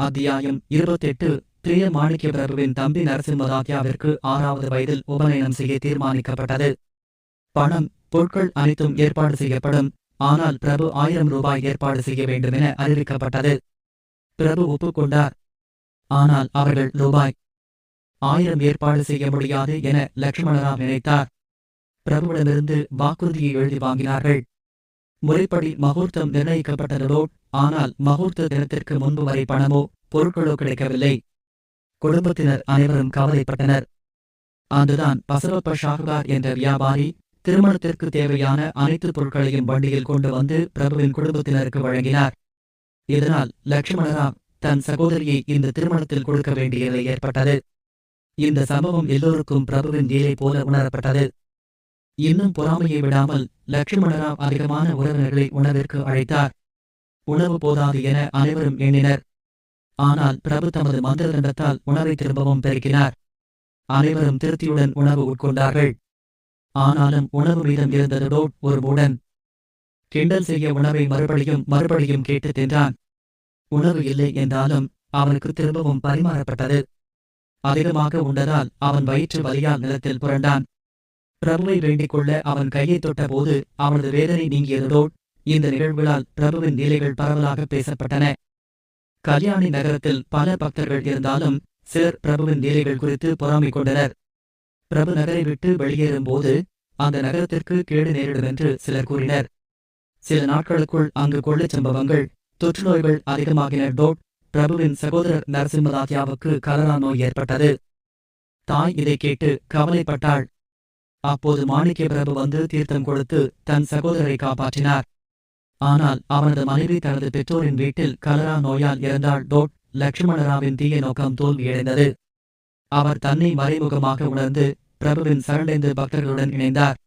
அத்தியாயம் 28. பிரிய மாணிக்க பிரபுவின் தம்பி நரசிம்மதாத்யாவிற்கு 6வது வயதில் உபநயனம் செய்ய தீர்மானிக்கப்பட்டது. பணம், பொருட்கள் அனைத்தும் ஏற்பாடு செய்யப்படும். ஆனால் பிரபு 1000 ரூபாய் ஏற்பாடு செய்ய வேண்டுமென அறிவிக்கப்பட்டது. பிரபு ஒப்புக்கொண்டார். ஆனால் அவர்கள் ரூபாய் 1000 ஏற்பாடு செய்ய முடியாது என லட்சுமணராவ் நினைத்தார். பிரபுவிடமிருந்து வாக்குறுதியை எழுதி வாங்கினார்கள். முறைப்படி மகூர்த்தம் நிர்ணயிக்கப்பட்டதோ, ஆனால் மகூர்த்த தினத்திற்கு முன்பு வரை பணமோ பொருட்களோ கிடைக்கவில்லை. குடும்பத்தினர் அனைவரும் கவலைப்பட்டனர். அன்றுதான் பசவப்ப ஷாகுகார் என்ற வியாபாரி திருமணத்திற்கு தேவையான அனைத்து பொருட்களையும் வண்டியில் கொண்டு வந்து பிரபுவின் குடும்பத்தினருக்கு வழங்கினார். இதனால் லட்சுமணராவ் தன் சகோதரியை இந்த திருமணத்தில் கொடுக்க வேண்டிய நிலை ஏற்பட்டது. இந்த சம்பவம் எல்லோருக்கும் பிரபுவின் லீலை போல உணரப்பட்டது. இன்னும் பொறாமையை விடாமல் லட்சுமணராவ் அதிகமான உறவினர்களை உணவிற்கு அழைத்தார். உணவு போதாது என அனைவரும் எண்ணினர். ஆனால் பிரபு தமது மந்திரதண்டத்தால் உணவை திரும்பவும் பெருக்கினார். அனைவரும் திருப்தியுடன் உணவு உட்கொண்டார்கள். ஆனாலும் உணவு மீதம் இருந்ததோடு ஒரு மூடன் கிண்டல் செய்ய உணவை மறுபடியும் கேட்டு தின்றான். உணவு இல்லை என்றாலும் அவனுக்கு திரும்பவும் பரிமாறப்பட்டது. அதிகமாக உண்டதால் அவன் வயிற்று வலியால் நிலத்தில் புரண்டான். பிரபுவை வேண்டிக் கொள்ள அவன் கையை தொட்ட போது அவனது வேதனை நீங்கியதோடு இந்த நிகழ்வுகளால் பிரபுவின் லீலைகள் பரவலாக பேசப்பட்டன. கல்யாணி நகரத்தில் பல பக்தர்கள் இருந்தாலும் சிலர் பிரபுவின் லீலைகள் குறித்து பொறாமை கொண்டனர். பிரபு நகரை விட்டு வெளியேறும் போது அந்த நகரத்திற்கு கேடு நேரிடும் என்று சிலர் கூறினர். சில நாட்களுக்குள் அங்கு கொள்ளைச் சம்பவங்கள், தொற்றுநோய்கள் அதிகமாகினதோடு பிரபுவின் சகோதரர் நரசிம்மதாத்யாவுக்கு கலரா நோய் ஏற்பட்டது. தாய் இதை கேட்டு கவலைப்பட்டாள். அப்போது மாணிக்க பிரபு வந்து தீர்த்தம் கொடுத்து தன் சகோதரரை காப்பாற்றினார். ஆனால் அவனது மனைவி தனது பெற்றோரின் வீட்டில் கலரா நோயால் இறந்தாள். லட்சுமணராவின் தீய நோக்கம் தோல்வியடைந்தது. அவர் தன்னை மறைமுகமாக உணர்ந்து பிரபுவின் சரண்டைந்து பக்தர்களுடன் இணைந்தார்.